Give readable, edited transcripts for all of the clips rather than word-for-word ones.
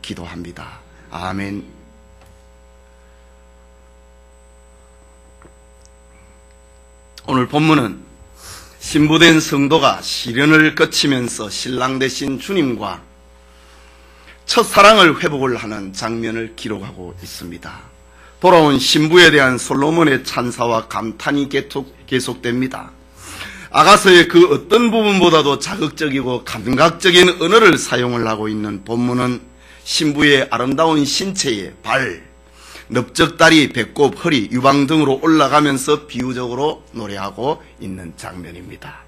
기도합니다. 아멘. 오늘 본문은 신부된 성도가 시련을 거치면서 신랑 되신 주님과 첫사랑을 회복을 하는 장면을 기록하고 있습니다. 돌아온 신부에 대한 솔로몬의 찬사와 감탄이 계속됩니다. 아가서의 그 어떤 부분보다도 자극적이고 감각적인 언어를 사용을 하고 있는 본문은 신부의 아름다운 신체에 발, 넓적다리, 배꼽, 허리, 유방 등으로 올라가면서 비유적으로 노래하고 있는 장면입니다.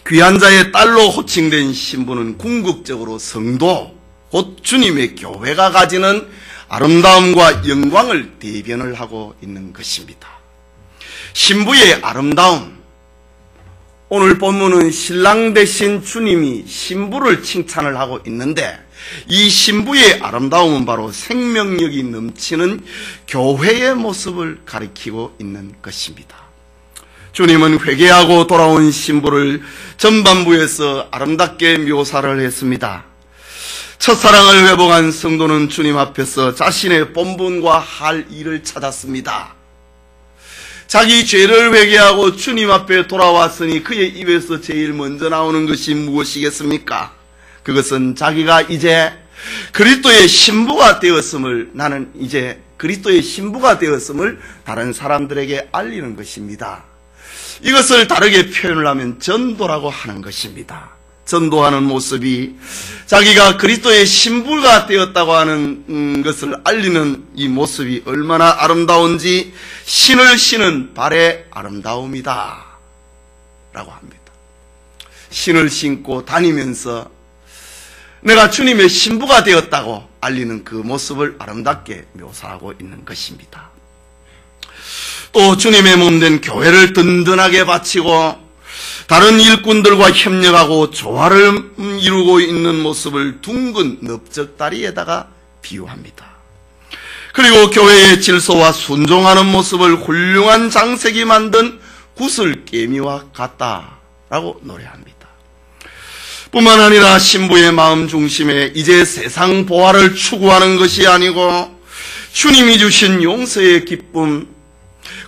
귀한 자의 딸로 호칭된 신부는 궁극적으로 성도, 곧 주님의 교회가 가지는 아름다움과 영광을 대변을 하고 있는 것입니다. 신부의 아름다움, 오늘 본문은 신랑 되신 주님이 신부를 칭찬을 하고 있는데 이 신부의 아름다움은 바로 생명력이 넘치는 교회의 모습을 가리키고 있는 것입니다. 주님은 회개하고 돌아온 신부를 전반부에서 아름답게 묘사를 했습니다. 첫사랑을 회복한 성도는 주님 앞에서 자신의 본분과 할 일을 찾았습니다. 자기 죄를 회개하고 주님 앞에 돌아왔으니 그의 입에서 제일 먼저 나오는 것이 무엇이겠습니까? 그것은 자기가 이제 그리스도의 신부가 되었음을, 나는 이제 그리스도의 신부가 되었음을 다른 사람들에게 알리는 것입니다. 이것을 다르게 표현을 하면 전도라고 하는 것입니다. 전도하는 모습이 자기가 그리스도의 신부가 되었다고 하는 것을 알리는 이 모습이 얼마나 아름다운지 신을 신은 발의 아름다움이다 라고 합니다. 신을 신고 다니면서 내가 주님의 신부가 되었다고 알리는 그 모습을 아름답게 묘사하고 있는 것입니다. 또 주님의 몸된 교회를 든든하게 바치고 다른 일꾼들과 협력하고 조화를 이루고 있는 모습을 둥근 넓적다리에다가 비유합니다. 그리고 교회의 질서와 순종하는 모습을 훌륭한 장색이 만든 구슬깨미와 같다라고 노래합니다. 뿐만 아니라 신부의 마음 중심에 이제 세상 보화를 추구하는 것이 아니고 주님이 주신 용서의 기쁨,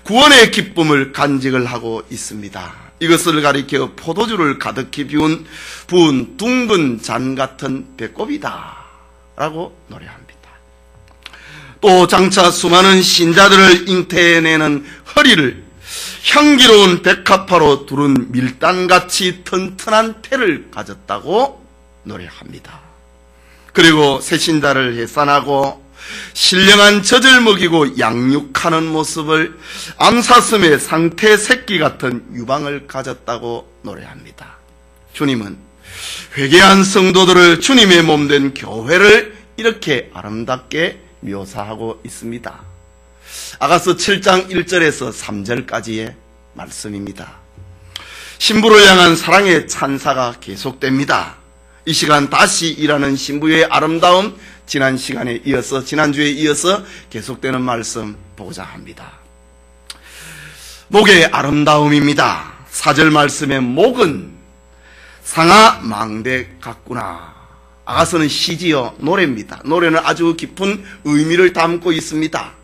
구원의 기쁨을 간직을 하고 있습니다. 이것을 가리켜 포도주를 가득히 부은 둥근 잔 같은 배꼽이다 라고 노래합니다. 또 장차 수많은 신자들을 잉태해내는 허리를 향기로운 백합화로 두른 밀단같이 튼튼한 태를 가졌다고 노래합니다. 그리고 새신자를 해산하고 신령한 젖을 먹이고 양육하는 모습을 암사슴의 상태 새끼 같은 유방을 가졌다고 노래합니다. 주님은 회개한 성도들을 주님의 몸된 교회를 이렇게 아름답게 묘사하고 있습니다. 아가서 7장 1절에서 3절까지의 말씀입니다. 신부를 향한 사랑의 찬사가 계속됩니다. 이 시간 다시 일하는 신부의 아름다움, 지난주에 이어서 계속되는 말씀 보고자 합니다. 목의 아름다움입니다. 4절 말씀의 목은 상아 망대 같구나. 아가서는 시지요, 노래입니다. 노래는 아주 깊은 의미를 담고 있습니다.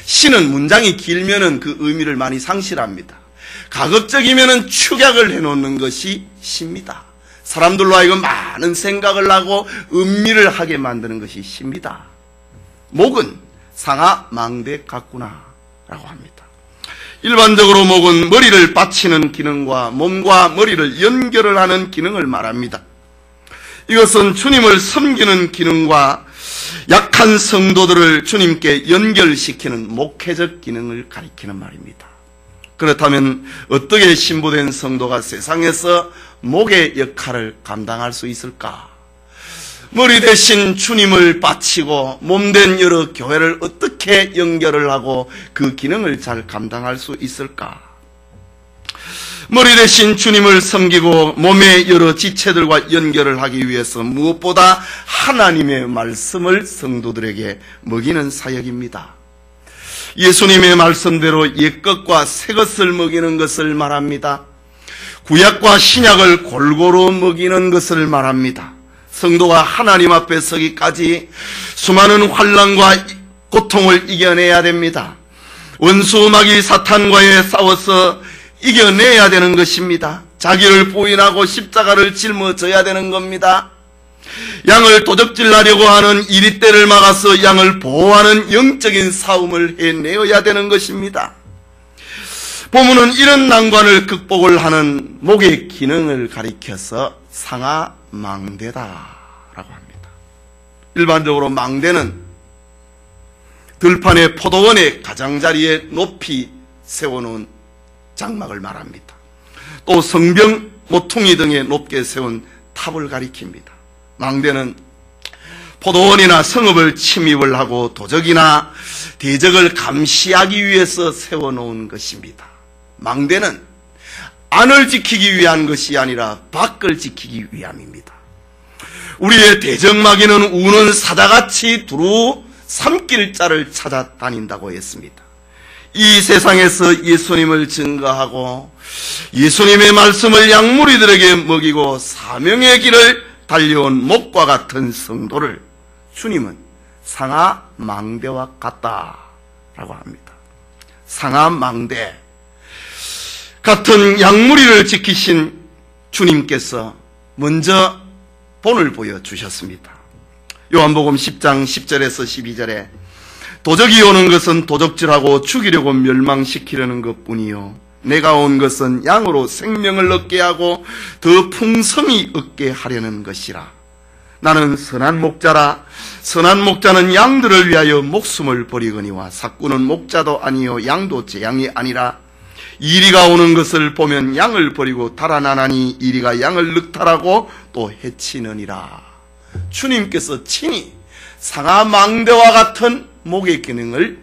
시는 문장이 길면은 그 의미를 많이 상실합니다. 가급적이면은 축약을 해놓는 것이 시입니다. 사람들로 하여금 많은 생각을 하고 음미를 하게 만드는 것이 시입니다. 목은 상아 망대 같구나 라고 합니다. 일반적으로 목은 머리를 받치는 기능과 몸과 머리를 연결을 하는 기능을 말합니다. 이것은 주님을 섬기는 기능과 약한 성도들을 주님께 연결시키는 목회적 기능을 가리키는 말입니다. 그렇다면 어떻게 신부된 성도가 세상에서 목의 역할을 감당할 수 있을까? 머리 대신 주님을 바치고 몸된 여러 교회를 어떻게 연결을 하고 그 기능을 잘 감당할 수 있을까? 머리 대신 주님을 섬기고 몸의 여러 지체들과 연결을 하기 위해서 무엇보다 하나님의 말씀을 성도들에게 먹이는 사역입니다. 예수님의 말씀대로 옛것과 새것을 먹이는 것을 말합니다. 구약과 신약을 골고루 먹이는 것을 말합니다. 성도가 하나님 앞에 서기까지 수많은 환난과 고통을 이겨내야 됩니다. 원수 마귀 사탄과의 싸워서 이겨내야 되는 것입니다. 자기를 부인하고 십자가를 짊어져야 되는 겁니다. 양을 도적질하려고 하는 이리떼를 막아서 양을 보호하는 영적인 싸움을 해내어야 되는 것입니다. 본문은 이런 난관을 극복을 하는 목의 기능을 가리켜서 상하망대다라고 합니다. 일반적으로 망대는 들판의 포도원의 가장자리에 높이 세워놓은 장막을 말합니다. 또 성병, 모퉁이 등에 높게 세운 탑을 가리킵니다. 망대는 포도원이나 성읍을 침입을 하고 도적이나 대적을 감시하기 위해서 세워놓은 것입니다. 망대는 안을 지키기 위한 것이 아니라 밖을 지키기 위함입니다. 우리의 대적마귀는 우는 사자같이 두루 삼킬 자를 찾아다닌다고 했습니다. 이 세상에서 예수님을 증거하고 예수님의 말씀을 양무리들에게 먹이고 사명의 길을 달려온 목과 같은 성도를 주님은 상하망대와 같다라고 합니다. 상하망대 같은 양무리를 지키신 주님께서 먼저 본을 보여주셨습니다. 요한복음 10장 10절에서 12절에 도적이 오는 것은 도적질하고 죽이려고 멸망시키려는 것뿐이요 내가 온 것은 양으로 생명을 얻게 하고 더 풍성히 얻게 하려는 것이라. 나는 선한 목자라. 선한 목자는 양들을 위하여 목숨을 버리거니와 삭구는 목자도 아니요 양도 제 양이 아니라. 이리가 오는 것을 보면 양을 버리고 달아나나니 이리가 양을 늑탈하고 또 해치느니라. 주님께서 친히 상하망대와 같은 목의 기능을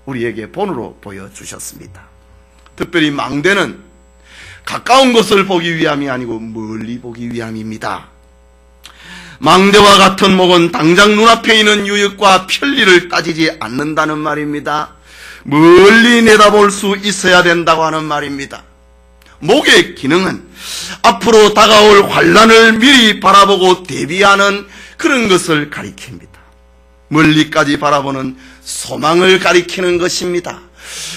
우리에게 본으로 보여주셨습니다. 특별히 망대는 가까운 것을 보기 위함이 아니고 멀리 보기 위함입니다. 망대와 같은 목은 당장 눈앞에 있는 유익과 편리를 따지지 않는다는 말입니다. 멀리 내다볼 수 있어야 된다고 하는 말입니다. 목의 기능은 앞으로 다가올 환난을 미리 바라보고 대비하는 그런 것을 가리킵니다. 멀리까지 바라보는 소망을 가리키는 것입니다.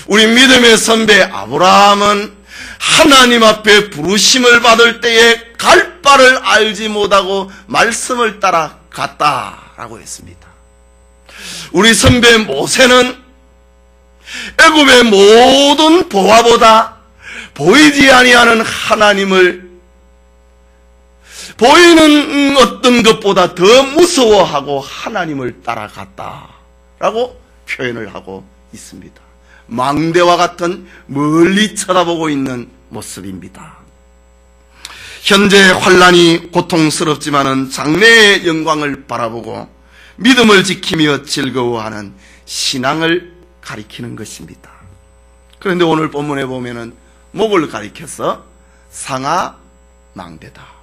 우리 믿음의 선배 아브라함은 하나님 앞에 부르심을 받을 때에 갈 바를 알지 못하고 말씀을 따라 갔다라고 했습니다. 우리 선배 모세는 애굽의 모든 보화보다 보이지 아니하는 하나님을 보이는 어떤 것보다 더 무서워하고 하나님을 따라갔다라고 표현을 하고 있습니다. 망대와 같은 멀리 쳐다보고 있는 모습입니다. 현재 환난이 고통스럽지만은 장래의 영광을 바라보고 믿음을 지키며 즐거워하는 신앙을 가리키는 것입니다. 그런데 오늘 본문에 보면은 목을 가리켜서 상하망대다.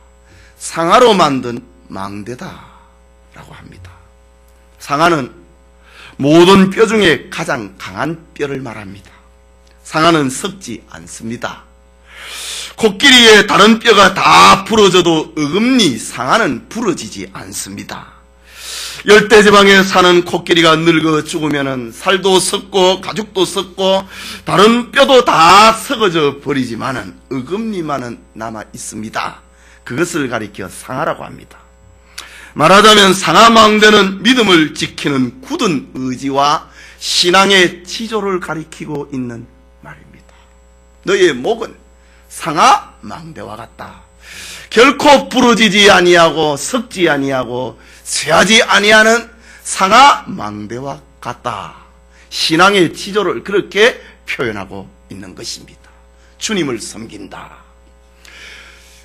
상하로 만든 망대다 라고 합니다. 상하는 모든 뼈 중에 가장 강한 뼈를 말합니다. 상하는 썩지 않습니다. 코끼리의 다른 뼈가 다 부러져도 어금니 상하는 부러지지 않습니다. 열대지방에 사는 코끼리가 늙어 죽으면 살도 썩고 가죽도 썩고 다른 뼈도 다 썩어져 버리지만은 어금니만은 남아 있습니다. 그것을 가리켜 상하라고 합니다. 말하자면 상하망대는 믿음을 지키는 굳은 의지와 신앙의 지조를 가리키고 있는 말입니다. 너의 목은 상하망대와 같다. 결코 부러지지 아니하고 썩지 아니하고 쇠하지 아니하는 상하망대와 같다. 신앙의 지조를 그렇게 표현하고 있는 것입니다. 주님을 섬긴다.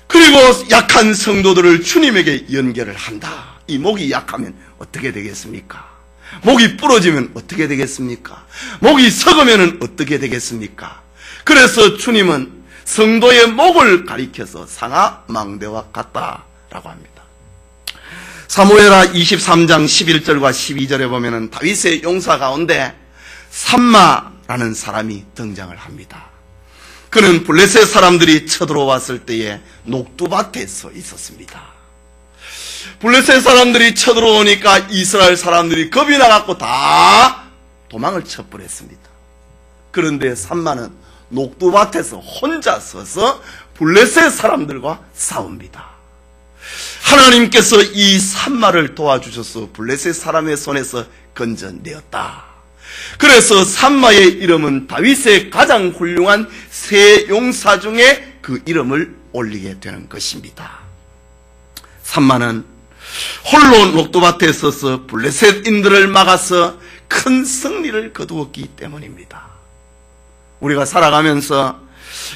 그리고 약한 성도들을 주님에게 연결을 한다. 이 목이 약하면 어떻게 되겠습니까? 목이 부러지면 어떻게 되겠습니까? 목이 썩으면 어떻게 되겠습니까? 그래서 주님은 성도의 목을 가리켜서 상하망대와 같다라고 합니다. 사무엘하 23장 11절과 12절에 보면은 다윗의 용사 가운데 삼마라는 사람이 등장을 합니다. 그는 블레셋 사람들이 쳐들어왔을 때에 녹두밭에 서 있었습니다. 블레셋 사람들이 쳐들어오니까 이스라엘 사람들이 겁이 나갖고 다 도망을 쳐버렸습니다. 그런데 산마는 녹두밭에서 혼자 서서 블레셋 사람들과 싸웁니다. 하나님께서 이 산마를 도와주셔서 블레셋 사람의 손에서 건져내었다. 그래서 산마의 이름은 다윗의 가장 훌륭한 세 용사 중에 그 이름을 올리게 되는 것입니다. 산마는 홀로 녹두밭에 서서 블레셋인들을 막아서 큰 승리를 거두었기 때문입니다. 우리가 살아가면서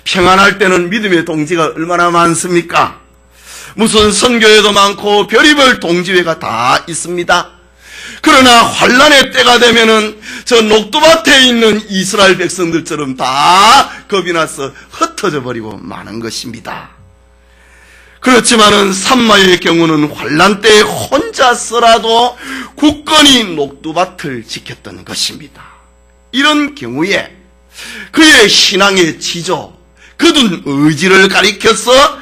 평안할 때는 믿음의 동지가 얼마나 많습니까? 무슨 선교회도 많고 별의별 동지회가 다 있습니다. 그러나 환란의 때가 되면은 저 녹두밭에 있는 이스라엘 백성들처럼 다 겁이 나서 흩어져 버리고 마는 것입니다. 그렇지만은 산마의 경우는 환란 때에 혼자서라도 굳건히 녹두밭을 지켰던 것입니다. 이런 경우에 그의 신앙의 지조, 거둔 의지를 가리켜서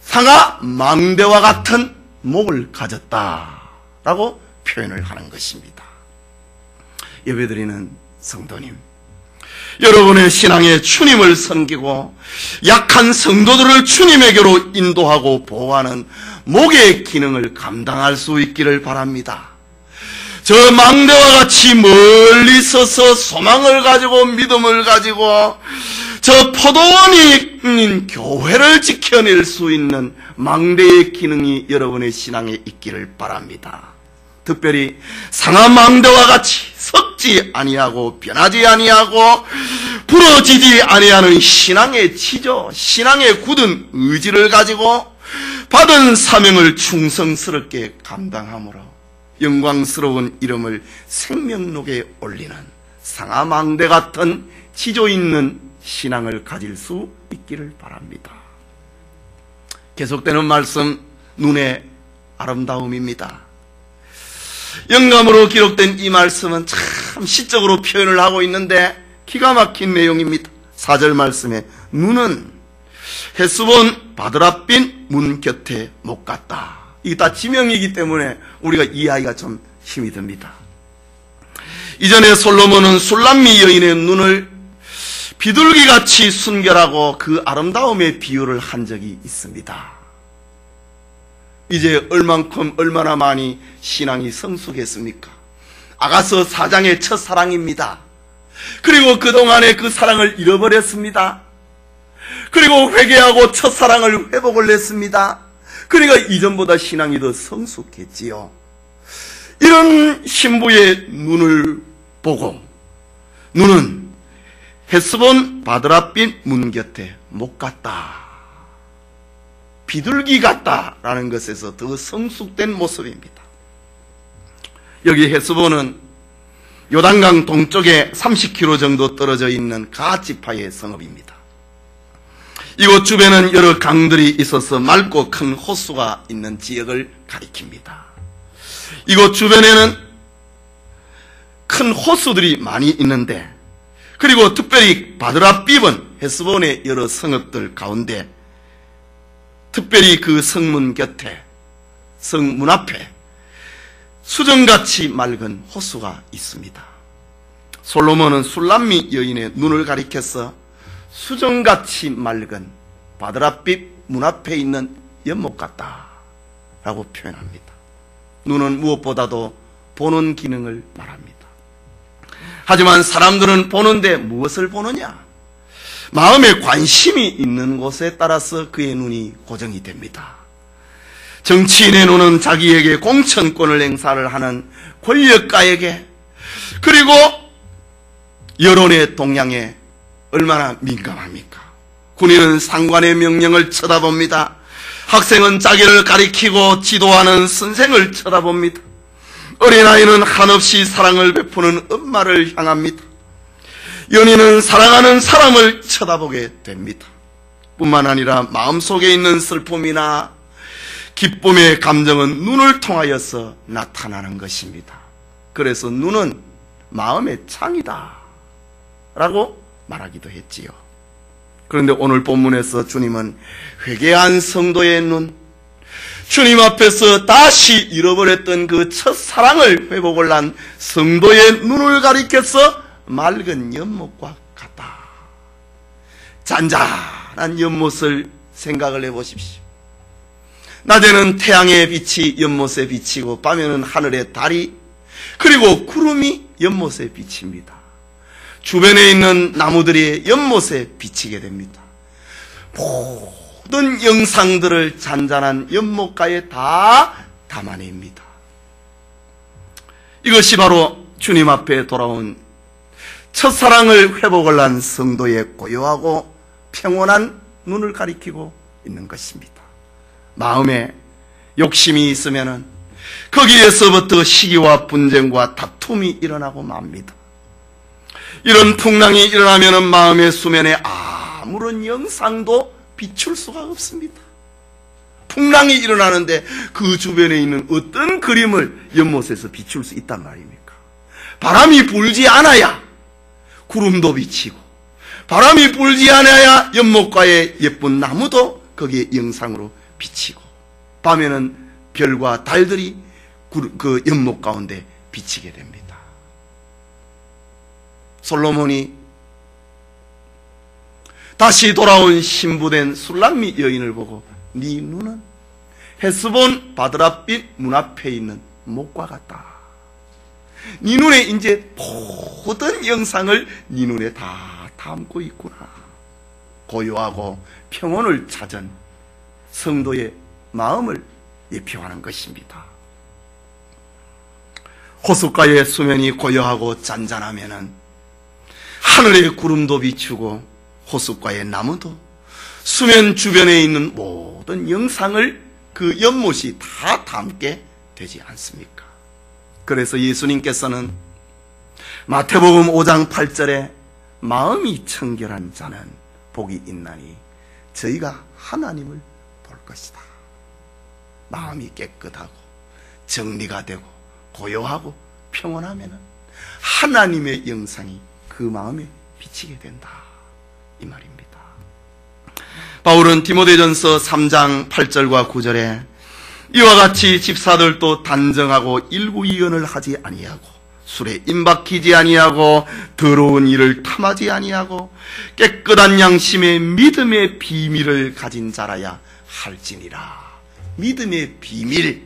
상아 망대와 같은 목을 가졌다라고 표현을 하는 것입니다. 예배드리는 성도님, 여러분의 신앙에 주님을 섬기고 약한 성도들을 주님에게로 인도하고 보호하는 목의 기능을 감당할 수 있기를 바랍니다. 저 망대와 같이 멀리 서서 소망을 가지고 믿음을 가지고 저 포도원이 교회를 지켜낼 수 있는 망대의 기능이 여러분의 신앙에 있기를 바랍니다. 특별히 상한 망대와 같이 썩지 아니하고 변하지 아니하고 부러지지 아니하는 신앙의 지조, 신앙의 굳은 의지를 가지고 받은 사명을 충성스럽게 감당함으로 영광스러운 이름을 생명록에 올리는 상하망대 같은 지조 있는 신앙을 가질 수 있기를 바랍니다. 계속되는 말씀, 눈의 아름다움입니다. 영감으로 기록된 이 말씀은 참 시적으로 표현을 하고 있는데 기가 막힌 내용입니다. 4절 말씀에 눈은 헤스본 바드라빈 문 곁에 못 갔다. 이게 다 지명이기 때문에 우리가 이해하기가 좀 힘이 듭니다. 이전에 솔로몬은 술람미 여인의 눈을 비둘기같이 순결하고 그 아름다움의 비유를 한 적이 있습니다. 이제 얼마나 많이 신앙이 성숙했습니까? 아가서 4장의 첫사랑입니다. 그리고 그동안의 그 사랑을 잃어버렸습니다. 그리고 회개하고 첫사랑을 회복을 했습니다. 그러니까 이전보다 신앙이 더 성숙했지요. 이런 신부의 눈을 보고 눈은 헤스본 바드라빈 문 곁에 못 갔다. 비둘기 같다라는 것에서 더 성숙된 모습입니다. 여기 헤스본은 요단강 동쪽에 30km 정도 떨어져 있는 가지파의 성읍입니다. 이곳 주변은 여러 강들이 있어서 맑고 큰 호수가 있는 지역을 가리킵니다. 이곳 주변에는 큰 호수들이 많이 있는데, 그리고 특별히 바드라빕은 헤스본의 여러 성읍들 가운데 특별히 그 성문 곁에, 성문 앞에 수정같이 맑은 호수가 있습니다. 솔로몬은 술람미 여인의 눈을 가리켜서 수정같이 맑은 바드라빕 문 앞에 있는 연못 같다 라고 표현합니다. 눈은 무엇보다도 보는 기능을 말합니다. 하지만 사람들은 보는데 무엇을 보느냐? 마음에 관심이 있는 곳에 따라서 그의 눈이 고정이 됩니다. 정치인의 눈은 자기에게 공천권을 행사를 하는 권력가에게, 그리고 여론의 동향에 얼마나 민감합니까? 군인은 상관의 명령을 쳐다봅니다. 학생은 자기를 가리키고 지도하는 선생을 쳐다봅니다. 어린아이는 한없이 사랑을 베푸는 엄마를 향합니다. 연인은 사랑하는 사람을 쳐다보게 됩니다. 뿐만 아니라 마음속에 있는 슬픔이나 기쁨의 감정은 눈을 통하여서 나타나는 것입니다. 그래서 눈은 마음의 창이다 라고 말하기도 했지요. 그런데 오늘 본문에서 주님은 회개한 성도의 눈, 주님 앞에서 다시 잃어버렸던 그 첫사랑을 회복을 한 성도의 눈을 가리켜서 맑은 연못과 같다. 잔잔한 연못을 생각을 해보십시오. 낮에는 태양의 빛이 연못에 비치고 밤에는 하늘의 달이 그리고 구름이 연못에 비칩니다. 주변에 있는 나무들이 연못에 비치게 됩니다. 모든 영상들을 잔잔한 연못가에 다 담아냅니다. 이것이 바로 주님 앞에 돌아온 첫사랑을 회복을 한 성도의 고요하고 평온한 눈을 가리키고 있는 것입니다. 마음에 욕심이 있으면은 거기에서부터 시기와 분쟁과 다툼이 일어나고 맙니다. 이런 풍랑이 일어나면은 마음의 수면에 아무런 영상도 비출 수가 없습니다. 풍랑이 일어나는데 그 주변에 있는 어떤 그림을 연못에서 비출 수 있단 말입니까? 바람이 불지 않아야 구름도 비치고, 바람이 불지 않아야 연못가의 예쁜 나무도 거기에 영상으로 비치고, 밤에는 별과 달들이 그 연못 가운데 비치게 됩니다. 솔로몬이 다시 돌아온 신부된 술람미 여인을 보고 네 눈은 헤스본 바드랏빛 문 앞에 있는 목과 같다. 네 눈에 이제 모든 영상을 네 눈에 다 담고 있구나. 고요하고 평온을 찾은 성도의 마음을 예표하는 것입니다. 호숫가의 수면이 고요하고 잔잔하면은 하늘의 구름도 비추고 호숫가의 나무도 수면 주변에 있는 모든 영상을 그 연못이 다 담게 되지 않습니까? 그래서 예수님께서는 마태복음 5장 8절에 마음이 청결한 자는 복이 있나니 저희가 하나님을 볼 것이다. 마음이 깨끗하고 정리가 되고 고요하고 평온하면 하나님의 영상이 그 마음에 비치게 된다, 이 말입니다. 바울은 디모데전서 3장 8절과 9절에 이와 같이 집사들도 단정하고 일구이언을 하지 아니하고 술에 임박히지 아니하고 더러운 일을 탐하지 아니하고 깨끗한 양심의 믿음의 비밀을 가진 자라야 할지니라. 믿음의 비밀,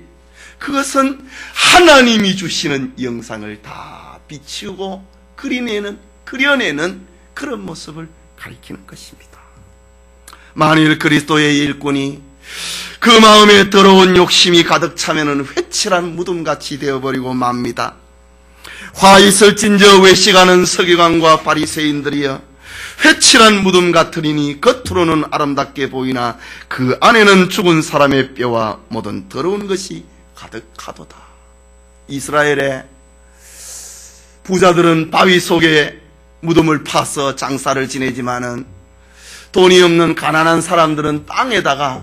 그것은 하나님이 주시는 영상을 다 비추고 그려내는 그런 모습을 가리키는 것입니다. 만일 그리스도의 일꾼이 그 마음에 더러운 욕심이 가득 차면은 회칠한 무덤같이 되어버리고 맙니다. 화 있을진저 외식하는 서기관과 바리새인들이여, 회칠한 무덤 같으리니 겉으로는 아름답게 보이나 그 안에는 죽은 사람의 뼈와 모든 더러운 것이 가득하도다. 이스라엘의 부자들은 바위 속에 무덤을 파서 장사를 지내지만은 돈이 없는 가난한 사람들은 땅에다가,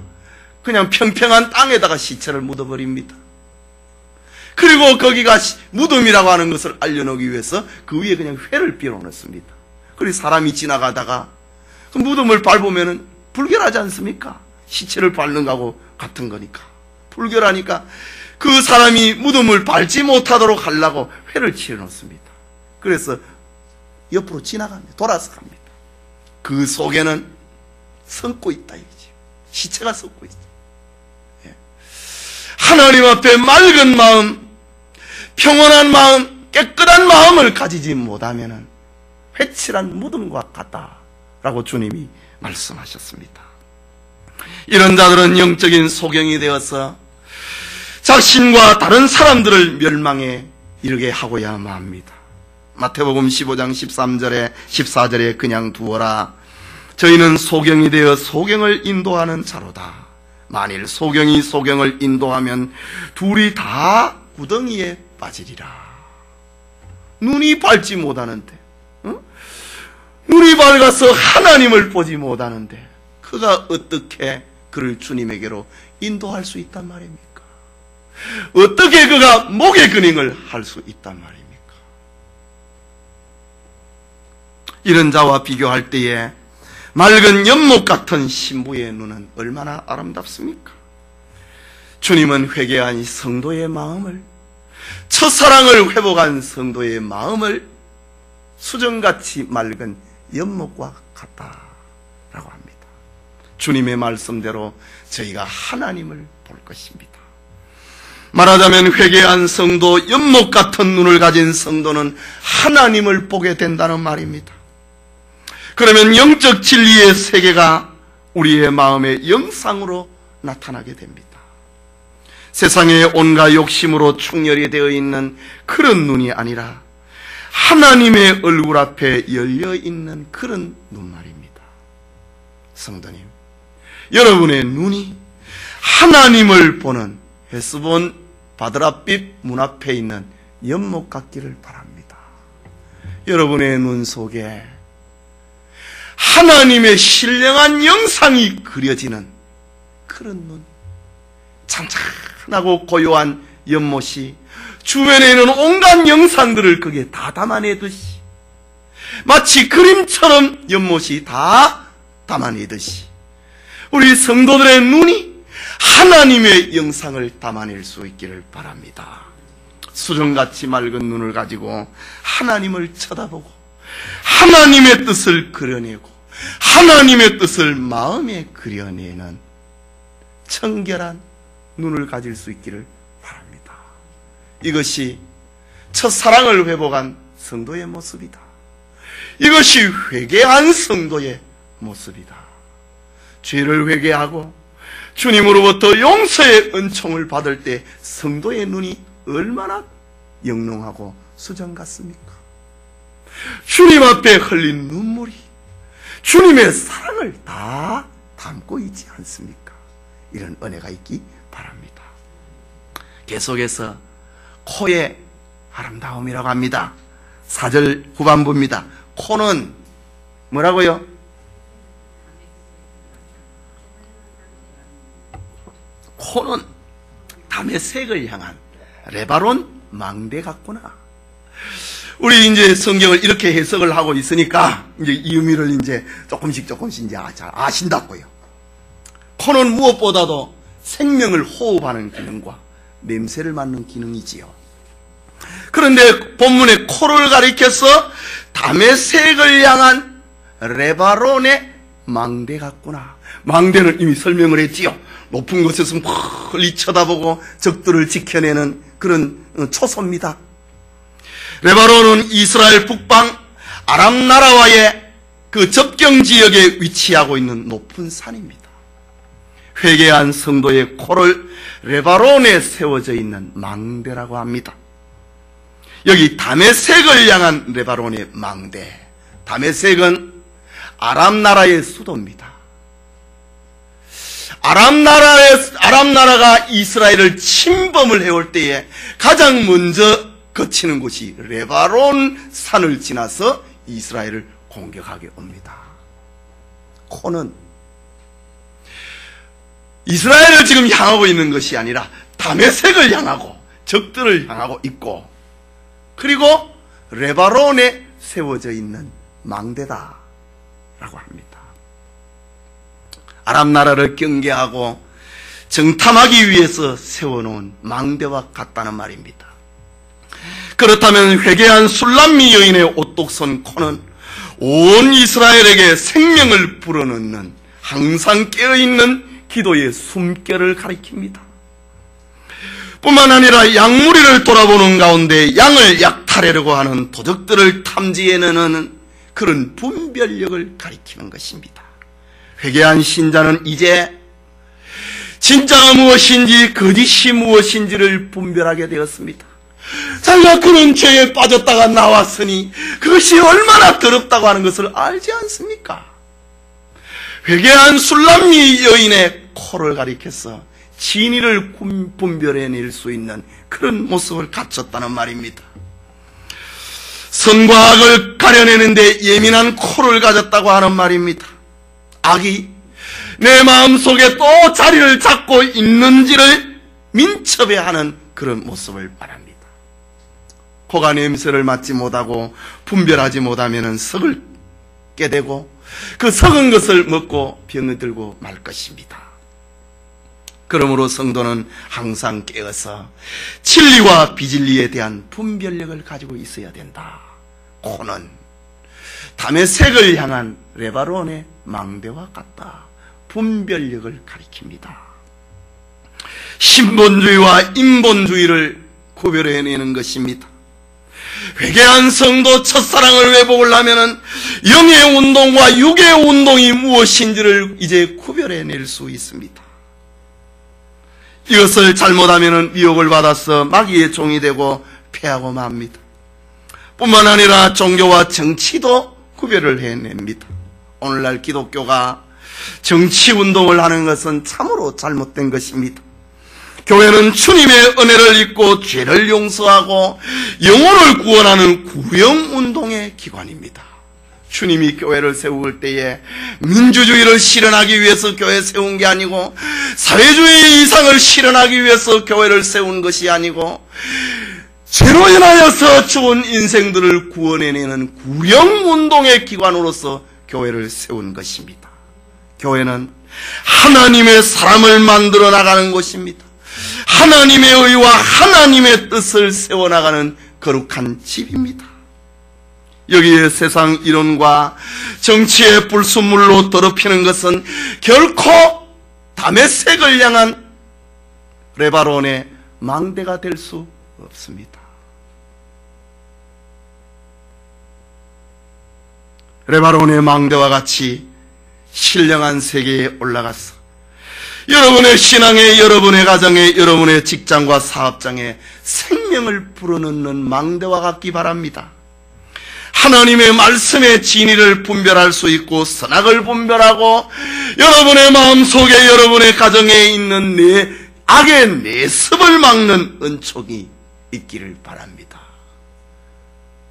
그냥 평평한 땅에다가 시체를 묻어버립니다. 그리고 거기가 무덤이라고 하는 것을 알려놓기 위해서 그 위에 그냥 회를 빌어넣습니다. 그리고 사람이 지나가다가 그 무덤을 밟으면은 불결하지 않습니까? 시체를 밟는 거하고 같은 거니까. 불결하니까 그 사람이 무덤을 밟지 못하도록 하려고 회를 치러놓습니다. 그래서 옆으로 지나갑니다. 돌아서 갑니다. 그 속에는 썩고 있다 이거지. 시체가 썩고 있다. 예. 하나님 앞에 맑은 마음, 평온한 마음, 깨끗한 마음을 가지지 못하면은 회칠한 무덤과 같다라고 주님이 말씀하셨습니다. 이런 자들은 영적인 소경이 되어서 자신과 다른 사람들을 멸망에 이르게 하고야 합니다. 마태복음 15장 13절에 14절에 그냥 두어라. 저희는 소경이 되어 소경을 인도하는 자로다. 만일 소경이 소경을 인도하면 둘이 다 구덩이에 빠지리라. 눈이 밝지 못하는데, 눈이 밝아서 하나님을 보지 못하는데 그가 어떻게 그를 주님에게로 인도할 수 있단 말입니까? 어떻게 그가 목의 근행을 할 수 있단 말입니까? 이런 자와 비교할 때에 맑은 연못 같은 신부의 눈은 얼마나 아름답습니까? 주님은 회개한 성도의 마음을, 첫사랑을 회복한 성도의 마음을 수정같이 맑은 연못과 같다라고 합니다. 주님의 말씀대로 저희가 하나님을 볼 것입니다. 말하자면 회개한 성도, 연못 같은 눈을 가진 성도는 하나님을 보게 된다는 말입니다. 그러면 영적 진리의 세계가 우리의 마음의 영상으로 나타나게 됩니다. 세상의 온갖 욕심으로 충혈이 되어 있는 그런 눈이 아니라 하나님의 얼굴 앞에 열려있는 그런 눈 말입니다. 성도님, 여러분의 눈이 하나님을 보는 헤스본 바드랏빛 문 앞에 있는 연못 같기를 바랍니다. 여러분의 눈 속에 하나님의 신령한 영상이 그려지는 그런 눈, 찬찬하고 고요한 연못이 주변에 있는 온갖 영상들을 거기에 다 담아내듯이, 마치 그림처럼 연못이 다 담아내듯이 우리 성도들의 눈이 하나님의 영상을 담아낼 수 있기를 바랍니다. 수정같이 맑은 눈을 가지고 하나님을 쳐다보고 하나님의 뜻을 그려내고 하나님의 뜻을 마음에 그려내는 청결한 눈을 가질 수 있기를 바랍니다. 이것이 첫사랑을 회복한 성도의 모습이다. 이것이 회개한 성도의 모습이다. 죄를 회개하고 주님으로부터 용서의 은총을 받을 때 성도의 눈이 얼마나 영롱하고 수정 같습니까? 주님 앞에 흘린 눈물이 주님의 사랑을 다 담고 있지 않습니까? 이런 은혜가 있기 바랍니다. 계속해서 코의 아름다움이라고 합니다. 4절 후반부입니다. 코는 뭐라고요? 코는 다메섹을 향한 레바논 망대 같구나. 우리 이제 성경을 이렇게 해석을 하고 있으니까 이제 이 의미를 이제 조금씩 이제 잘 아신다고요. 코는 무엇보다도 생명을 호흡하는 기능과 냄새를 맡는 기능이지요. 그런데 본문에 코를 가리켜서 다메섹을 향한 레바논의 망대 같구나. 망대는 이미 설명을 했지요. 높은 곳에서 멀리 쳐다보고 적들을 지켜내는 그런 초소입니다. 레바논은 이스라엘 북방 아람 나라와의 그 접경 지역에 위치하고 있는 높은 산입니다. 회개한 성도의 코를 레바논에 세워져 있는 망대라고 합니다. 여기 다메섹을 향한 레바논의 망대. 다메섹은 아람 나라의 수도입니다. 아람 나라가 이스라엘을 침범을 해올 때에 가장 먼저 거치는 곳이 레바논 산을 지나서 이스라엘을 공격하게 옵니다. 코는 이스라엘을 지금 향하고 있는 것이 아니라 다메섹을 향하고 적들을 향하고 있고, 그리고 레바논에 세워져 있는 망대다라고 합니다. 아람 나라를 경계하고 정탐하기 위해서 세워놓은 망대와 같다는 말입니다. 그렇다면 회개한 술람미 여인의 오똑선 코는 온 이스라엘에게 생명을 불어넣는, 항상 깨어있는 기도의 숨결을 가리킵니다. 뿐만 아니라 양무리를 돌아보는 가운데 양을 약탈하려고 하는 도적들을 탐지해내는 그런 분별력을 가리키는 것입니다. 회개한 신자는 이제 진짜가 무엇인지 거짓이 무엇인지를 분별하게 되었습니다. 자기가 그런 죄에 빠졌다가 나왔으니 그것이 얼마나 더럽다고 하는 것을 알지 않습니까? 회개한 술람미 여인의 코를 가리켜서 진리를 분별해낼 수 있는 그런 모습을 갖췄다는 말입니다. 선과 악을 가려내는데 예민한 코를 가졌다고 하는 말입니다. 악이 내 마음속에 또 자리를 잡고 있는지를 민첩해하는 그런 모습을 말합니다. 코가 냄새를 맡지 못하고 분별하지 못하면 썩을 깨 되고 그 썩은 것을 먹고 병이 들고 말 것입니다. 그러므로 성도는 항상 깨어서 진리와 비진리에 대한 분별력을 가지고 있어야 된다. 코는 다메섹을 향한 레바논의 망대와 같다. 분별력을 가리킵니다. 신본주의와 인본주의를 구별해내는 것입니다. 회개한 성도 첫사랑을 회복을 하면은 영의 운동과 육의 운동이 무엇인지를 이제 구별해낼 수 있습니다. 이것을 잘못하면은 미혹을 받아서 마귀의 종이 되고 패하고 맙니다. 뿐만 아니라 종교와 정치도 구별을 해냅니다. 오늘날 기독교가 정치 운동을 하는 것은 참으로 잘못된 것입니다. 교회는 주님의 은혜를 입고 죄를 용서하고 영혼을 구원하는 구영운동의 기관입니다. 주님이 교회를 세울 때에 민주주의를 실현하기 위해서 교회 세운 게 아니고 사회주의 이상을 실현하기 위해서 교회를 세운 것이 아니고 죄로 인하여서 죽은 인생들을 구원해내는 구영운동의 기관으로서 교회를 세운 것입니다. 교회는 하나님의 사람을 만들어 나가는 곳입니다. 하나님의 의와 하나님의 뜻을 세워나가는 거룩한 집입니다. 여기에 세상 이론과 정치의 불순물로 더럽히는 것은 결코 다메섹을 향한 레바논의 망대가 될 수 없습니다. 레바논의 망대와 같이 신령한 세계에 올라가서 여러분의 신앙에, 여러분의 가정에, 여러분의 직장과 사업장에 생명을 불어넣는 망대와 같기 바랍니다. 하나님의 말씀의 진리를 분별할 수 있고 선악을 분별하고 여러분의 마음속에, 여러분의 가정에 있는 악의 내습을 막는 은총이 있기를 바랍니다.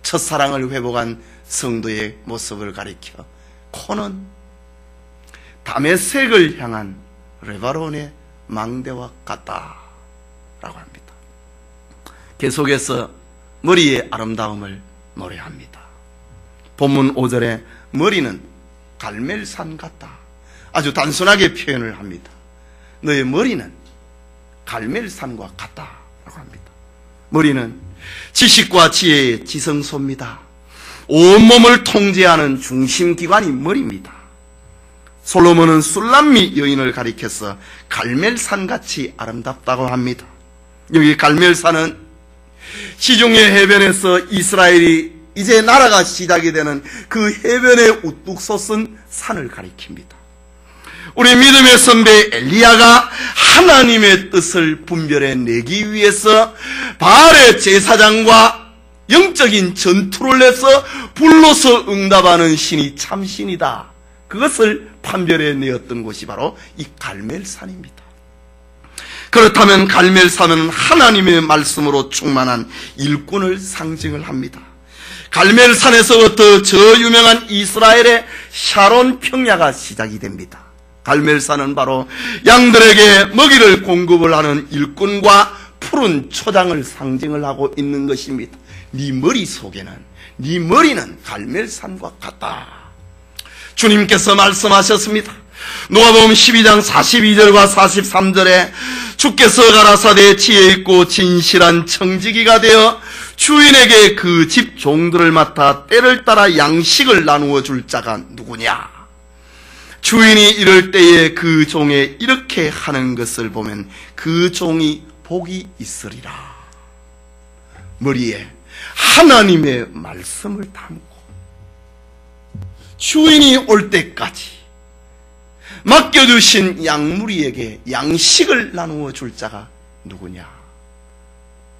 첫사랑을 회복한 성도의 모습을 가리켜 코는 다메섹을 향한 레바논의 망대와 같다라고 합니다. 계속해서 머리의 아름다움을 노래합니다. 본문 5절에 머리는 갈멜산 같다. 아주 단순하게 표현을 합니다. 너의 머리는 갈멜산과 같다라고 합니다. 머리는 지식과 지혜의 지성소입니다. 온몸을 통제하는 중심기관이 머리입니다. 솔로몬은 술람미 여인을 가리켜서 갈멜산같이 아름답다고 합니다. 여기 갈멜산은 시중의 해변에서 이스라엘이 이제 나라가 시작이 되는 그 해변에 우뚝 솟은 산을 가리킵니다. 우리 믿음의 선배 엘리야가 하나님의 뜻을 분별해내기 위해서 바알의 제사장과 영적인 전투를 해서 불로서 응답하는 신이 참신이다. 그것을 판별해내었던 곳이 바로 이 갈멜산입니다. 그렇다면 갈멜산은 하나님의 말씀으로 충만한 일꾼을 상징을 합니다. 갈멜산에서부터 저 유명한 이스라엘의 샤론 평야가 시작이 됩니다. 갈멜산은 바로 양들에게 먹이를 공급을 하는 일꾼과 푸른 초장을 상징을 하고 있는 것입니다. 네 머리 속에는, 네 머리는 갈멜산과 같다. 주님께서 말씀하셨습니다. 누가복음 12장 42절과 43절에 주께서 가라사대 지혜 있고 진실한 청지기가 되어 주인에게 그 집 종들을 맡아 때를 따라 양식을 나누어 줄 자가 누구냐? 주인이 이럴 때에 그 종에 이렇게 하는 것을 보면 그 종이 복이 있으리라. 머리에 하나님의 말씀을 담고 주인이 올 때까지 맡겨주신 양무리에게 양식을 나누어 줄 자가 누구냐?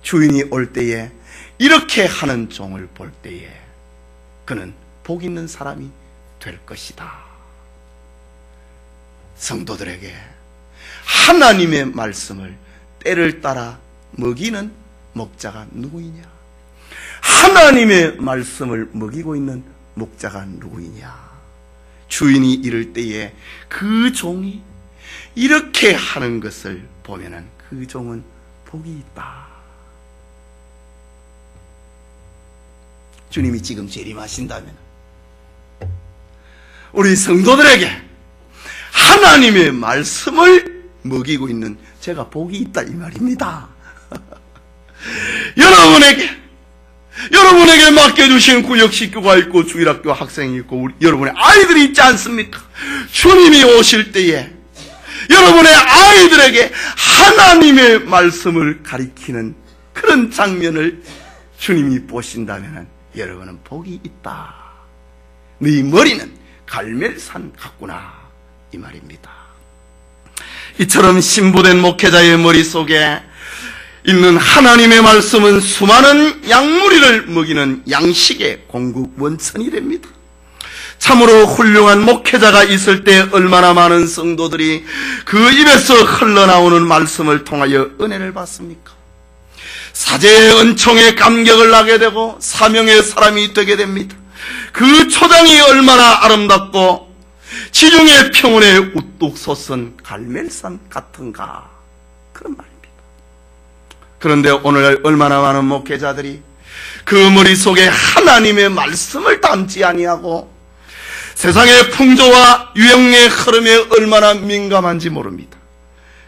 주인이 올 때에 이렇게 하는 종을 볼 때에 그는 복 있는 사람이 될 것이다. 성도들에게 하나님의 말씀을 때를 따라 먹이는 목자가 누구이냐? 하나님의 말씀을 먹이고 있는 목자가 누구이냐? 주인이 이럴 때에 그 종이 이렇게 하는 것을 보면은 그 종은 복이 있다. 주님이 지금 재림하신다면 우리 성도들에게 하나님의 말씀을 먹이고 있는 제가 복이 있다 이 말입니다. 여러분에게 맡겨주신 구역 식구가 있고 주일학교 학생이 있고 여러분의 아이들이 있지 않습니까? 주님이 오실 때에 여러분의 아이들에게 하나님의 말씀을 가리키는 그런 장면을 주님이 보신다면 여러분은 복이 있다. 네 머리는 갈멜산 같구나 이 말입니다. 이처럼 신부된 목회자의 머릿속에 있는 하나님의 말씀은 수많은 양무리를 먹이는 양식의 공급 원천이 됩니다. 참으로 훌륭한 목회자가 있을 때 얼마나 많은 성도들이 그 입에서 흘러나오는 말씀을 통하여 은혜를 받습니까? 사제의 은총에 감격을 하게 되고 사명의 사람이 되게 됩니다. 그 초장이 얼마나 아름답고 지중해 평원에 우뚝 솟은 갈멜산 같은가 그런 말입니다. 그런데 오늘 얼마나 많은 목회자들이 그 머릿속에 하나님의 말씀을 담지 아니하고 세상의 풍조와 유행의 흐름에 얼마나 민감한지 모릅니다.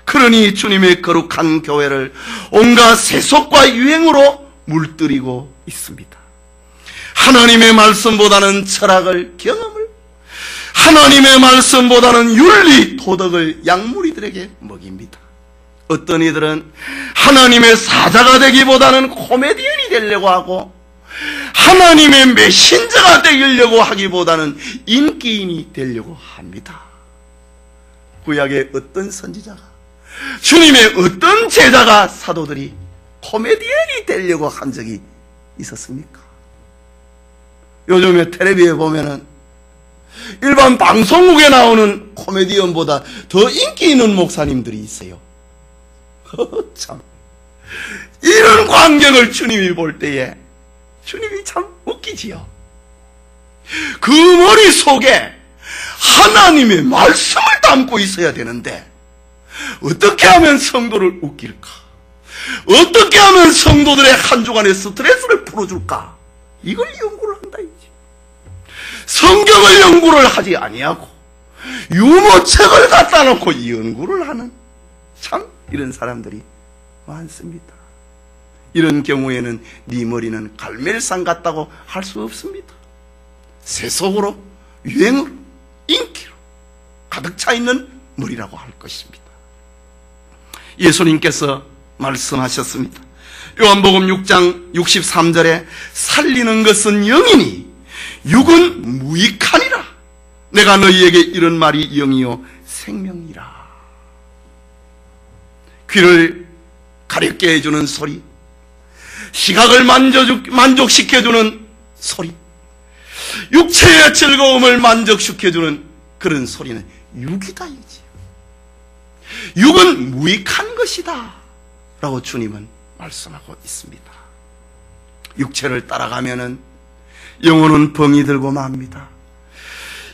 그러니 주님의 거룩한 교회를 온갖 세속과 유행으로 물들이고 있습니다. 하나님의 말씀보다는 철학을, 경험을, 하나님의 말씀보다는 윤리, 도덕을 양무리들에게 먹입니다. 어떤 이들은 하나님의 사자가 되기보다는 코미디언이 되려고 하고 하나님의 메신저가 되려고 하기보다는 인기인이 되려고 합니다. 구약의 어떤 선지자가, 주님의 어떤 제자가, 사도들이 코미디언이 되려고 한 적이 있었습니까? 요즘에 텔레비에 보면은 일반 방송국에 나오는 코미디언보다 더 인기 있는 목사님들이 있어요. 참, 이런 광경을 주님이 볼 때에 주님이 참 웃기지요. 그 머릿속에 하나님의 말씀을 담고 있어야 되는데 어떻게 하면 성도를 웃길까? 어떻게 하면 성도들의 한 주간의 스트레스를 풀어줄까? 이걸 연구를 한다 이지. 성경을 연구를 하지 아니하고 유머책을 갖다 놓고 연구를 하는 참 이런 사람들이 많습니다. 이런 경우에는 네 머리는 갈멜산 같다고 할 수 없습니다. 세속으로, 유행으로, 인기로 가득 차 있는 머리라고 할 것입니다. 예수님께서 말씀하셨습니다. 요한복음 6장 63절에 살리는 것은 영이니 육은 무익하니라. 내가 너희에게 이런 말이 영이요 생명이라. 귀를 가렵게 해주는 소리, 시각을 만족시켜주는 소리, 육체의 즐거움을 만족시켜주는 그런 소리는 육이다 이지. 육은 무익한 것이다 라고 주님은 말씀하고 있습니다. 육체를 따라가면은 영혼은 벙이 들고 맙니다.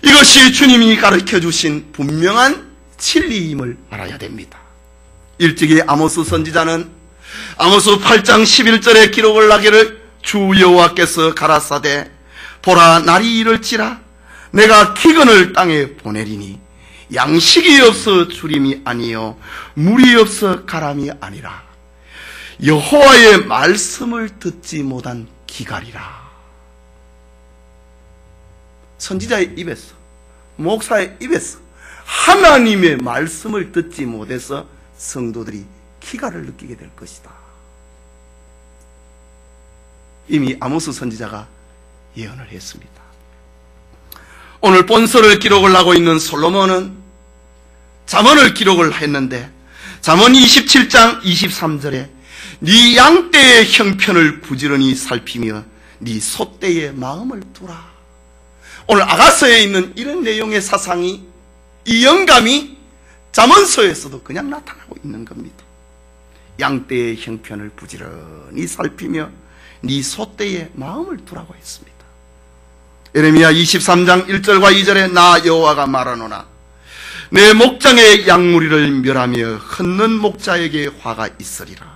이것이 주님이 가르쳐 주신 분명한 진리임을 알아야 됩니다. 일찍이 아모스 선지자는 아모스 8장 11절에 기록을 하기를 주 여호와께서 가라사대 보라 날이 이를지라 내가 기근을 땅에 보내리니 양식이 없어 주림이 아니요 물이 없어 가람이 아니라 여호와의 말씀을 듣지 못한 기갈이라. 선지자의 입에서, 목사의 입에서 하나님의 말씀을 듣지 못해서 성도들이 기갈을 느끼게 될 것이다. 이미 아모스 선지자가 예언을 했습니다. 오늘 본서를 기록을 하고 있는 솔로몬은 잠언을 기록을 했는데 잠언 27장 23절에 네 양떼의 형편을 부지런히 살피며 네 소떼의 마음을 두라. 오늘 아가서에 있는 이런 내용의 사상이, 이 영감이 잠언서에서도 그냥 나타나고 있는 겁니다. 양떼의 형편을 부지런히 살피며 네 소떼의 마음을 두라고 했습니다. 예레미야 23장 1절과 2절에 나 여호와가 말하노라 내 목장의 양무리를 멸하며 흩는 목자에게 화가 있으리라.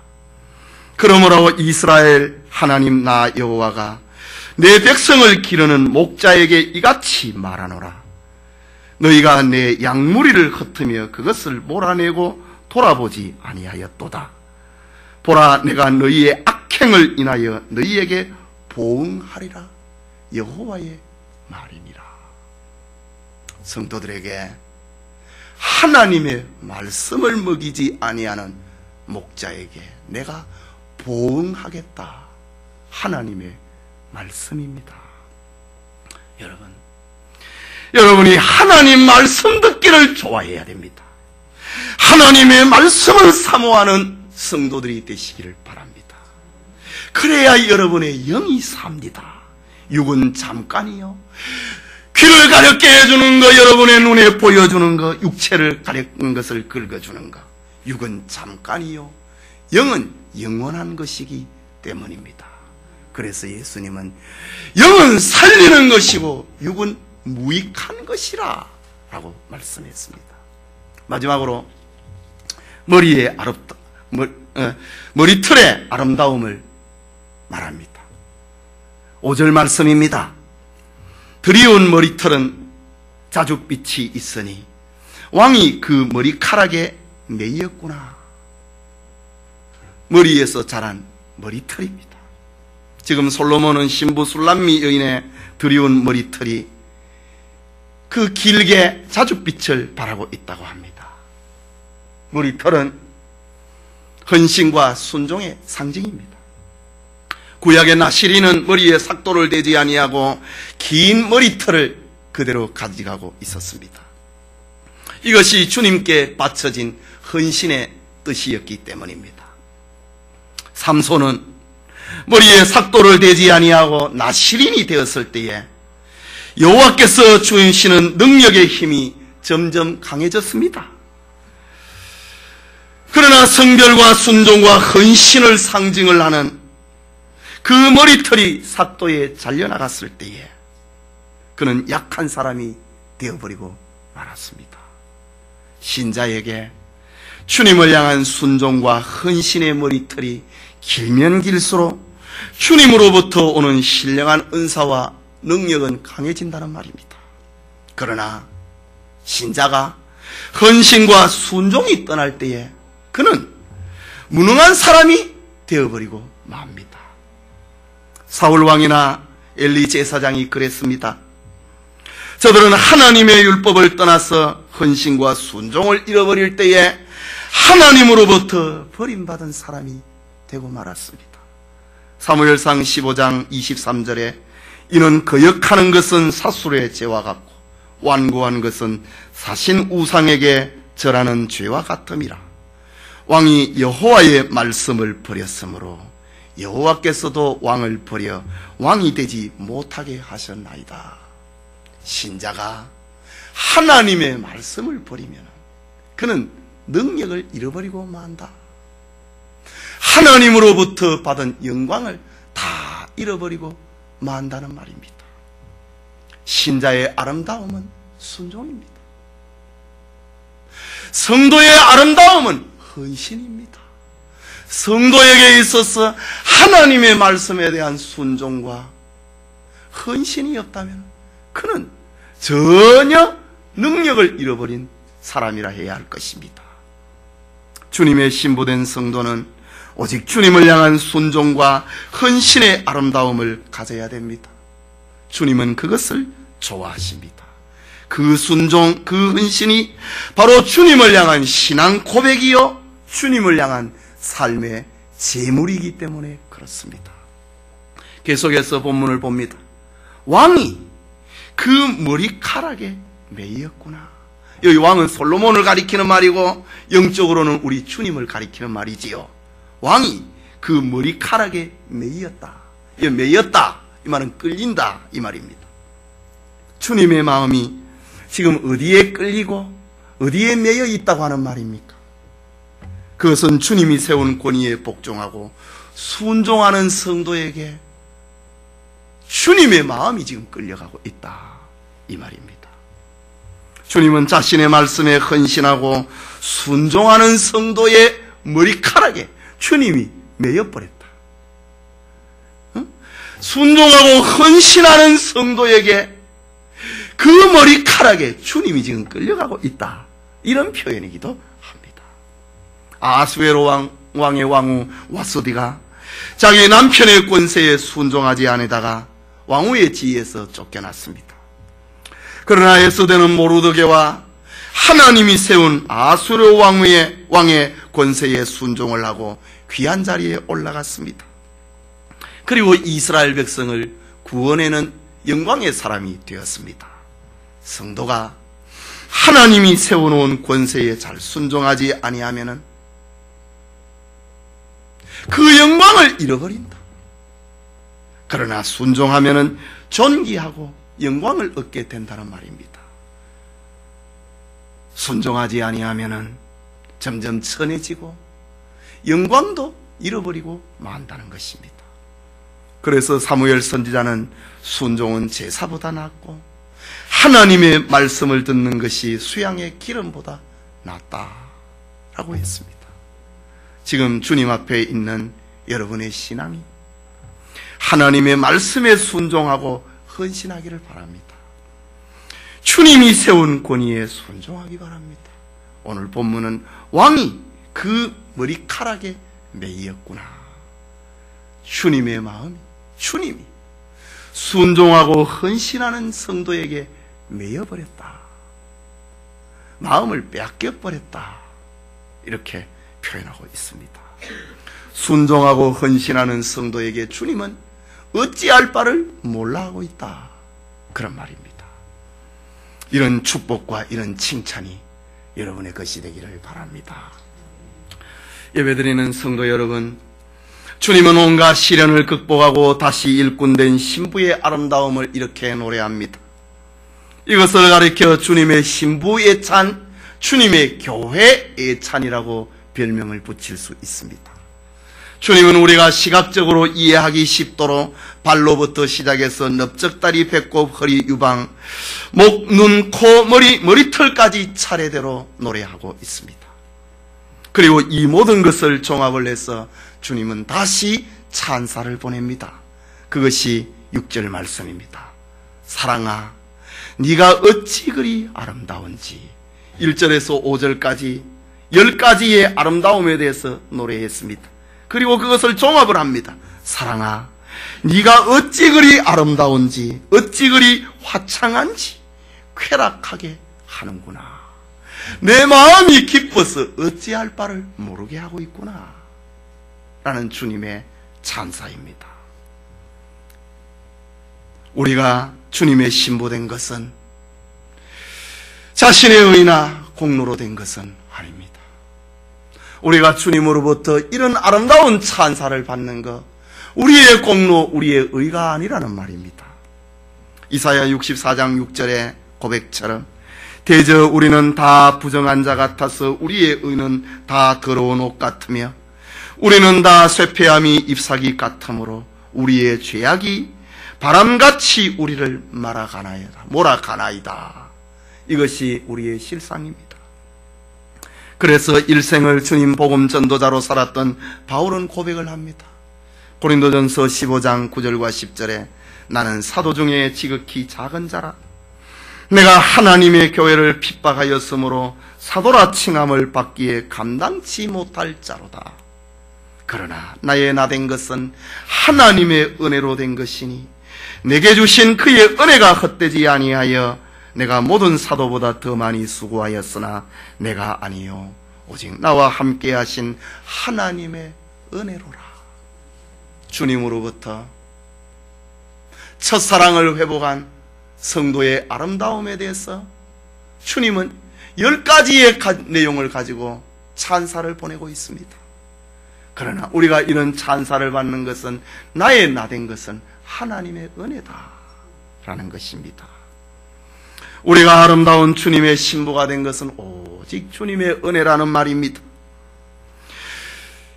그러므로 이스라엘 하나님 나 여호와가 내 백성을 기르는 목자에게 이같이 말하노라. 너희가 내 양무리를 흩으며 그것을 몰아내고 돌아보지 아니하였도다. 보라, 내가 너희의 악행을 인하여 너희에게 보응하리라. 여호와의 말이니라. 성도들에게 하나님의 말씀을 먹이지 아니하는 목자에게 내가 보응하겠다. 하나님의 말씀입니다. 여러분이 하나님 말씀 듣기를 좋아해야 됩니다. 하나님의 말씀을 사모하는 성도들이 되시기를 바랍니다. 그래야 여러분의 영이 삽니다. 육은 잠깐이요. 귀를 가렵게 해주는 거, 여러분의 눈에 보여주는 거, 육체를 가리는 것을 긁어주는 거, 육은 잠깐이요. 영은 영원한 것이기 때문입니다. 그래서 예수님은 영은 살리는 것이고 육은 무익한 것이라 라고 말씀했습니다. 마지막으로 머리털의 아름다움을 말합니다. 5절 말씀입니다. 드리운 머리털은 자줏빛이 있으니 왕이 그 머리카락에 매였구나. 머리에서 자란 머리털입니다. 지금 솔로몬은 신부 술람미 여인의 드리운 머리털이 그 길게 자줏빛을 발하고 있다고 합니다. 머리털은 헌신과 순종의 상징입니다. 구약의 나시리는 머리에 삭도를 대지 아니하고 긴 머리털을 그대로 가져가고 있었습니다. 이것이 주님께 바쳐진 헌신의 뜻이었기 때문입니다. 삼손은 머리에 삭도를 대지 아니하고 나시린이 되었을 때에 여호와께서 주시는 능력의 힘이 점점 강해졌습니다. 그러나 성별과 순종과 헌신을 상징을 하는 그 머리털이 삭도에 잘려나갔을 때에 그는 약한 사람이 되어버리고 말았습니다. 신자에게 주님을 향한 순종과 헌신의 머리털이 길면 길수록 주님으로부터 오는 신령한 은사와 능력은 강해진다는 말입니다. 그러나 신자가 헌신과 순종이 떠날 때에 그는 무능한 사람이 되어버리고 맙니다. 사울왕이나 엘리 제사장이 그랬습니다. 저들은 하나님의 율법을 떠나서 헌신과 순종을 잃어버릴 때에 하나님으로부터 버림받은 사람이 되고 말았습니다. 사무엘상 15장 23절에 이는 거역하는 것은 사술의 죄와 같고 완고한 것은 사신 우상에게 절하는 죄와 같음이라. 왕이 여호와의 말씀을 버렸으므로 여호와께서도 왕을 버려 왕이 되지 못하게 하셨나이다. 신자가 하나님의 말씀을 버리면 그는 능력을 잃어버리고 만다. 하나님으로부터 받은 영광을 다 잃어버리고 만다는 말입니다. 신자의 아름다움은 순종입니다. 성도의 아름다움은 헌신입니다. 성도에게 있어서 하나님의 말씀에 대한 순종과 헌신이 없다면 그는 전혀 능력을 잃어버린 사람이라 해야 할 것입니다. 주님의 신부된 성도는 오직 주님을 향한 순종과 헌신의 아름다움을 가져야 됩니다. 주님은 그것을 좋아하십니다. 그 순종, 그 헌신이 바로 주님을 향한 신앙 고백이요 주님을 향한 삶의 제물이기 때문에 그렇습니다. 계속해서 본문을 봅니다. 왕이 그 머리카락에 매였구나. 여기 왕은 솔로몬을 가리키는 말이고 영적으로는 우리 주님을 가리키는 말이지요. 왕이 그 머리카락에 매였다. 이 매였다 이 말은 끌린다 이 말입니다. 주님의 마음이 지금 어디에 끌리고 어디에 매여 있다고 하는 말입니까? 그것은 주님이 세운 권위에 복종하고 순종하는 성도에게 주님의 마음이 지금 끌려가고 있다 이 말입니다. 주님은 자신의 말씀에 헌신하고 순종하는 성도의 머리카락에 주님이 매여버렸다. 순종하고 헌신하는 성도에게 그 머리카락에 주님이 지금 끌려가고 있다. 이런 표현이기도 합니다. 아수에로 왕의 왕후 와소디가 자기 남편의 권세에 순종하지 아니다가 왕후의 지위에서 쫓겨났습니다. 그러나 에스더는 모르드게와 하나님이 세운 아수르 왕의 권세에 순종을 하고 귀한 자리에 올라갔습니다. 그리고 이스라엘 백성을 구원해낸 영광의 사람이 되었습니다. 성도가 하나님이 세워놓은 권세에 잘 순종하지 아니하면은 그 영광을 잃어버린다. 그러나 순종하면은 존귀하고 영광을 얻게 된다는 말입니다. 순종하지 아니하면은 점점 천해지고 영광도 잃어버리고 만다는 것입니다. 그래서 사무엘 선지자는 순종은 제사보다 낫고 하나님의 말씀을 듣는 것이 수양의 기름보다 낫다라고 했습니다. 지금 주님 앞에 있는 여러분의 신앙이 하나님의 말씀에 순종하고 헌신하기를 바랍니다. 주님이 세운 권위에 순종하기 바랍니다. 오늘 본문은 왕이 그 머리카락에 매였구나. 주님의 마음이, 주님이 순종하고 헌신하는 성도에게 매여버렸다. 마음을 빼앗겨버렸다. 이렇게 표현하고 있습니다. 순종하고 헌신하는 성도에게 주님은 어찌할 바를 몰라하고 있다. 그런 말입니다. 이런 축복과 이런 칭찬이 여러분의 것이 되기를 바랍니다. 예배드리는 성도 여러분, 주님은 온갖 시련을 극복하고 다시 일꾼된 신부의 아름다움을 이렇게 노래합니다. 이것을 가리켜 주님의 신부의 찬, 주님의 교회의 찬이라고 별명을 붙일 수 있습니다. 주님은 우리가 시각적으로 이해하기 쉽도록 발로부터 시작해서 넓적다리, 배꼽, 허리, 유방, 목, 눈, 코, 머리털까지 차례대로 노래하고 있습니다. 그리고 이 모든 것을 종합을 해서 주님은 다시 찬사를 보냅니다. 그것이 6절 말씀입니다. 사랑아, 네가 어찌 그리 아름다운지. 1절에서 5절까지 10가지의 아름다움에 대해서 노래했습니다. 그리고 그것을 종합을 합니다. 사랑아, 네가 어찌 그리 아름다운지, 어찌 그리 화창한지 쾌락하게 하는구나. 내 마음이 기뻐서 어찌할 바를 모르게 하고 있구나. 라는 주님의 찬사입니다. 우리가 주님의 신부된 것은 자신의 의나 공로로 된 것은 아닙니다. 우리가 주님으로부터 이런 아름다운 찬사를 받는 것, 우리의 공로, 우리의 의가 아니라는 말입니다. 이사야 64장 6절의 고백처럼 대저 우리는 다 부정한 자 같아서 우리의 의는 다 더러운 옷 같으며 우리는 다 쇠폐함이 잎사귀 같으므로 우리의 죄악이 바람같이 우리를 몰아가나이다. 이것이 우리의 실상입니다. 그래서 일생을 주님 복음 전도자로 살았던 바울은 고백을 합니다. 고린도전서 15장 9절과 10절에 나는 사도 중에 지극히 작은 자라. 내가 하나님의 교회를 핍박하였으므로 사도라 칭함을 받기에 감당치 못할 자로다. 그러나 나의 나된 것은 하나님의 은혜로 된 것이니 내게 주신 그의 은혜가 헛되지 아니하여 내가 모든 사도보다 더 많이 수고하였으나 내가 아니요 오직 나와 함께 하신 하나님의 은혜로라. 주님으로부터 첫사랑을 회복한 성도의 아름다움에 대해서 주님은 10가지의 내용을 가지고 찬사를 보내고 있습니다. 그러나 우리가 이런 찬사를 받는 것은 나의 나된 것은 하나님의 은혜다라는 것입니다. 우리가 아름다운 주님의 신부가 된 것은 오직 주님의 은혜라는 말입니다.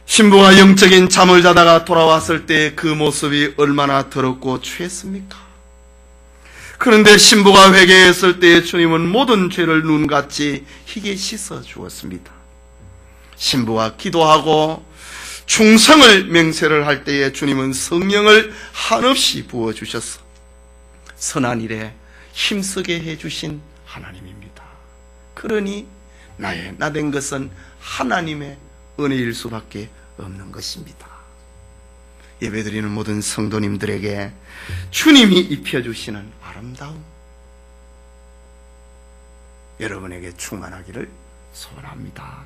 신부가 영적인 잠을 자다가 돌아왔을 때 그 모습이 얼마나 더럽고 취했습니까? 그런데 신부가 회개했을 때 주님은 모든 죄를 눈같이 희게 씻어 주었습니다. 신부가 기도하고 충성을 맹세를 할 때에 주님은 성령을 한없이 부어주셔서 선한 일에 힘쓰게 해주신 하나님입니다. 그러니 나의 나된 것은 하나님의 은혜일 수밖에 없는 것입니다. 예배드리는 모든 성도님들에게 주님이 입혀주시는 아름다움, 여러분에게 충만하기를 소원합니다.